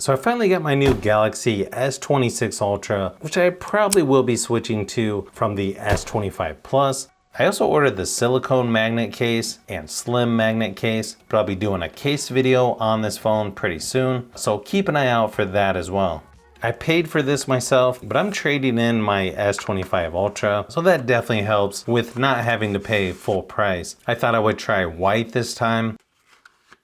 So I finally got my new Galaxy S26 Ultra, which I probably will be switching to from the S25 Plus. I also ordered the silicone magnet case and slim magnet case, but I'll be doing a case video on this phone pretty soon, so keep an eye out for that as well. I paid for this myself, but I'm trading in my S25 Ultra, so that definitely helps with not having to pay full price. I thought I would try white this time.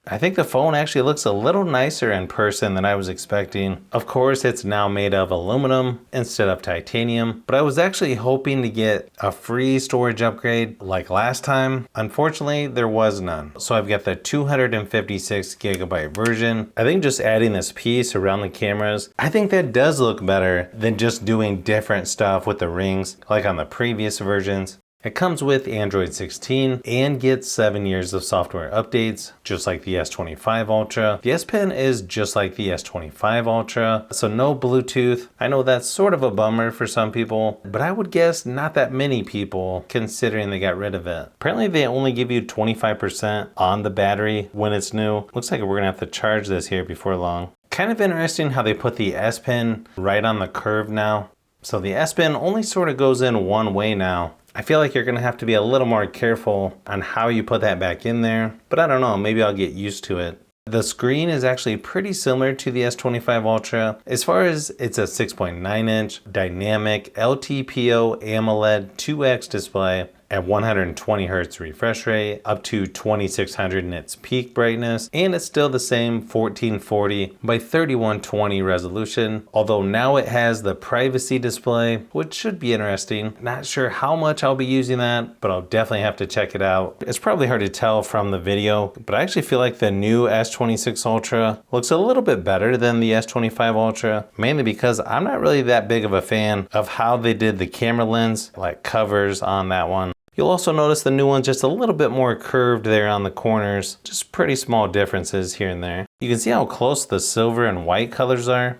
I think the phone actually looks a little nicer in person than I was expecting. Of course, it's now made of aluminum instead of titanium, but I was actually hoping to get a free storage upgrade like last time. Unfortunately, there was none. So I've got the 256 gigabyte version. I think just adding this piece around the cameras, I think that does look better than just doing different stuff with the rings like on the previous versions. It comes with Android 16 and gets 7 years of software updates, just like the S25 Ultra. The S Pen is just like the S25 Ultra, so no Bluetooth. I know that's sort of a bummer for some people, but I would guess not that many people considering they got rid of it. Apparently they only give you 25% on the battery when it's new. Looks like we're gonna have to charge this here before long. Kind of interesting how they put the S Pen right on the curve now. So the S Pen only sort of goes in one way now. I feel like you're gonna have to be a little more careful on how you put that back in there, but I don't know, maybe I'll get used to it. The screen is actually pretty similar to the S25 Ultra. As far as it's a 6.9 inch dynamic LTPO AMOLED 2X display at 120 Hz refresh rate, up to 2600 in its peak brightness, and it's still the same 1440 by 3120 resolution, although now it has the privacy display, which should be interesting. Not sure how much I'll be using that, but I'll definitely have to check it out. It's probably hard to tell from the video, but I actually feel like the new S26 Ultra looks a little bit better than the S25 Ultra, mainly because I'm not really that big of a fan of how they did the camera lens, like covers on that one. You'll also notice the new one's just a little bit more curved there on the corners, just pretty small differences here and there. You can see how close the silver and white colors are.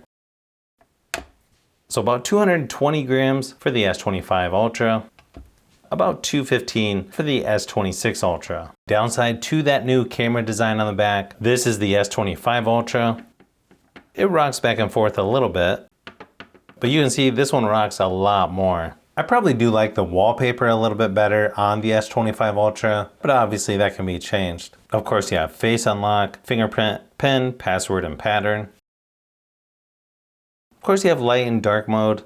So about 220 grams for the S25 Ultra, about 215 for the S26 Ultra. Downside to that new camera design on the back, this is the S25 Ultra. It rocks back and forth a little bit, but you can see this one rocks a lot more. I probably do like the wallpaper a little bit better on the S25 Ultra, but obviously that can be changed. Of course, you have face unlock, fingerprint, pin, password, and pattern. Of course, you have light and dark mode.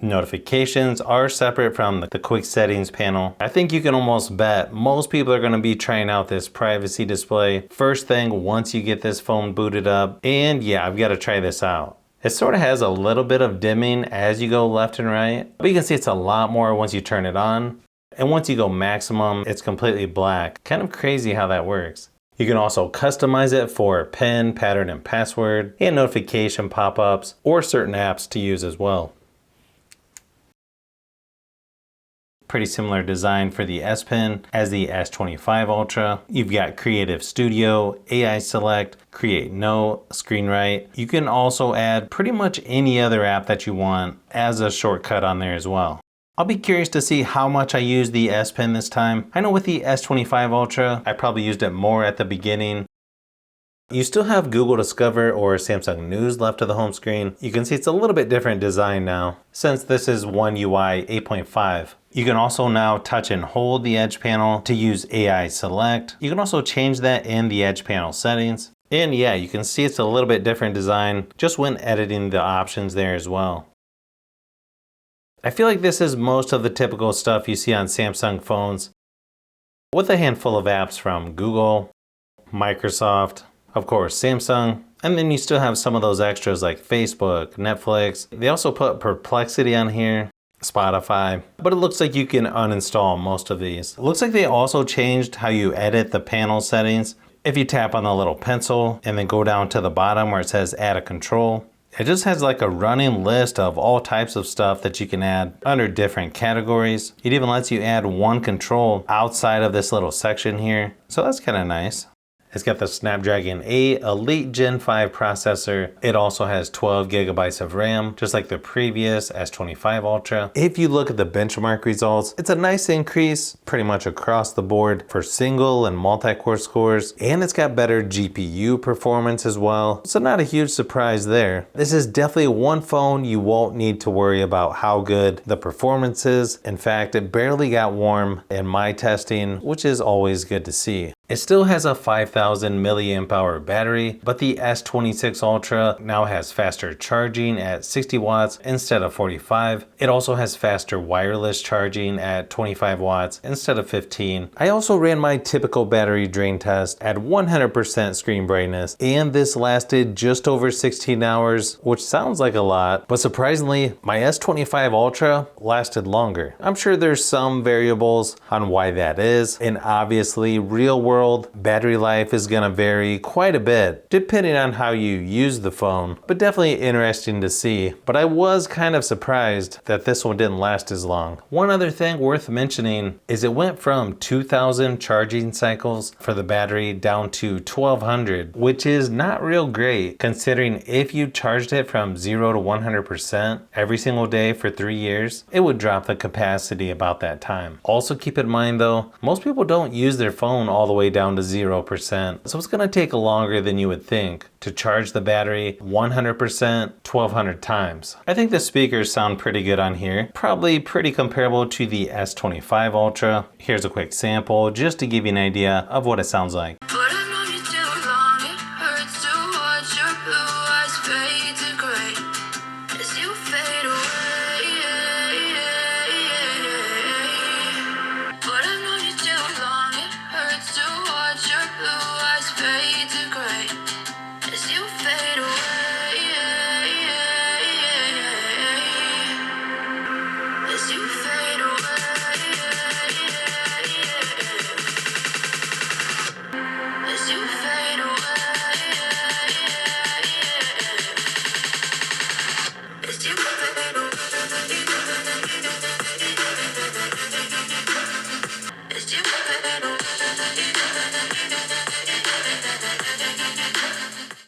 Notifications are separate from the quick settings panel. I think you can almost bet most people are going to be trying out this privacy display first thing once you get this phone booted up. And yeah, I've got to try this out. It sort of has a little bit of dimming as you go left and right, but you can see it's a lot more once you turn it on. And once you go maximum, it's completely black. Kind of crazy how that works. You can also customize it for PIN, pattern, and password, and notification pop-ups, or certain apps to use as well. Pretty similar design for the S Pen as the S25 Ultra. You've got Creative Studio, AI Select, Create Note, Screen Write. You can also add pretty much any other app that you want as a shortcut on there as well. I'll be curious to see how much I use the S Pen this time. I know with the S25 Ultra, I probably used it more at the beginning. You still have Google Discover or Samsung News left of the home screen. You can see it's a little bit different design now, since this is One UI 8.5. You can also now touch and hold the edge panel to use AI Select. You can also change that in the edge panel settings. And yeah, you can see it's a little bit different design just when editing the options there as well. I feel like this is most of the typical stuff you see on Samsung phones, with a handful of apps from Google, Microsoft, of course Samsung, and then you still have some of those extras like Facebook, Netflix. They also put Perplexity on here, Spotify, but it looks like you can uninstall most of these. It looks like they also changed how you edit the panel settings. If you tap on the little pencil and then go down to the bottom where it says add a control, it just has like a running list of all types of stuff that you can add under different categories. It even lets you add one control outside of this little section here. So that's kind of nice. It's got the Snapdragon 8 Elite Gen 5 processor. It also has 12 gigabytes of RAM, just like the previous S25 Ultra. If you look at the benchmark results, it's a nice increase pretty much across the board for single and multi-core scores, and it's got better GPU performance as well. So not a huge surprise there. This is definitely one phone you won't need to worry about how good the performance is. In fact, it barely got warm in my testing, which is always good to see. It still has a 5000 milliamp hour battery, but the S26 Ultra now has faster charging at 60 watts instead of 45. It also has faster wireless charging at 25 watts instead of 15. I also ran my typical battery drain test at 100% screen brightness, and this lasted just over 16 hours, which sounds like a lot, but surprisingly, my S25 Ultra lasted longer. I'm sure there's some variables on why that is, and obviously real world battery life is going to vary quite a bit depending on how you use the phone, but definitely interesting to see. But I was kind of surprised that this one didn't last as long. One other thing worth mentioning is it went from 2000 charging cycles for the battery down to 1200, which is not real great considering if you charged it from 0 to 100% every single day for 3 years, it would drop the capacity about that time. Also keep in mind though, most people don't use their phone all the way down to 0%. So it's going to take longer than you would think to charge the battery 100% 1200 times. I think the speakers sound pretty good on here. Probably pretty comparable to the S25 Ultra. Here's a quick sample just to give you an idea of what it sounds like.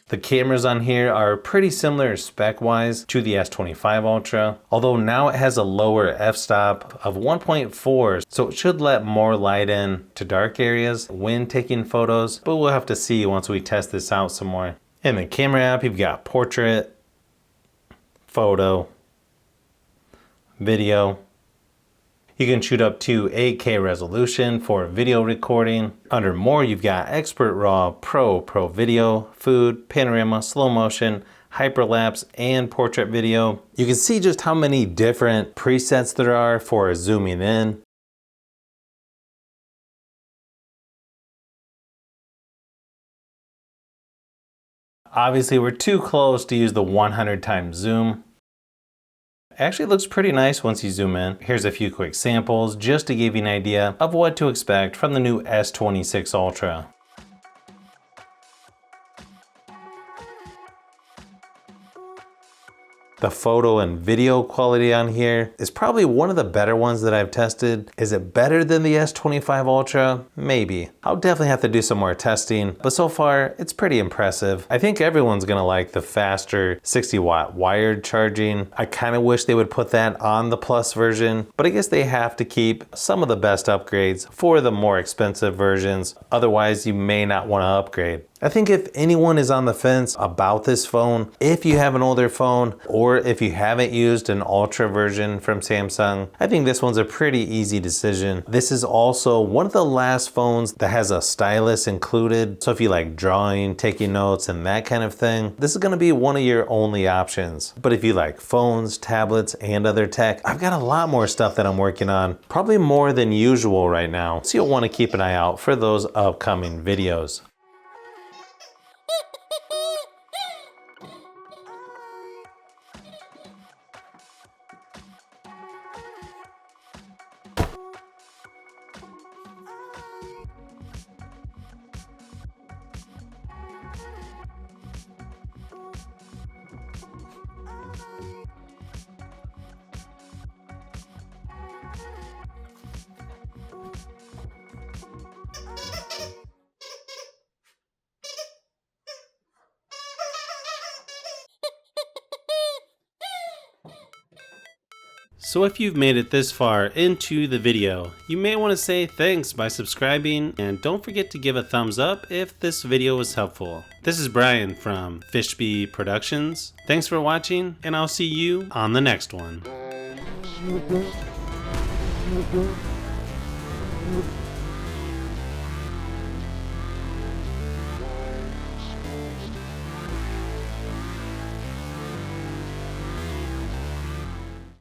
The cameras on here are pretty similar spec-wise to the S25 Ultra, although now it has a lower f-stop of 1.4, so it should let more light in to dark areas when taking photos, but we'll have to see once we test this out some more. In the camera app, you've got portrait, photo, video. You can shoot up to 8K resolution for video recording. Under more, you've got expert RAW, pro video, food, panorama, slow motion, hyperlapse, and portrait video. You can see just how many different presets there are for zooming in. Obviously, we're too close to use the 100 times zoom. Actually looks pretty nice once you zoom in. Here's a few quick samples just to give you an idea of what to expect from the new S26 Ultra. The photo and video quality on here is probably one of the better ones that I've tested. Is it better than the S25 Ultra? Maybe. I'll definitely have to do some more testing, but so far it's pretty impressive. I think everyone's gonna like the faster 60 watt wired charging. I kind of wish they would put that on the Plus version, but I guess they have to keep some of the best upgrades for the more expensive versions. Otherwise, you may not want to upgrade. I think if anyone is on the fence about this phone, if you have an older phone or if you haven't used an Ultra version from Samsung, I think this one's a pretty easy decision. This is also one of the last phones that has a stylus included. So if you like drawing, taking notes, and that kind of thing, this is going to be one of your only options. But if you like phones, tablets, and other tech, I've got a lot more stuff that I'm working on, probably more than usual right now. So you'll want to keep an eye out for those upcoming videos. So if you've made it this far into the video, you may want to say thanks by subscribing, and don't forget to give a thumbs up if this video was helpful. This is Brian from Fishbee Productions. Thanks for watching, and I'll see you on the next one.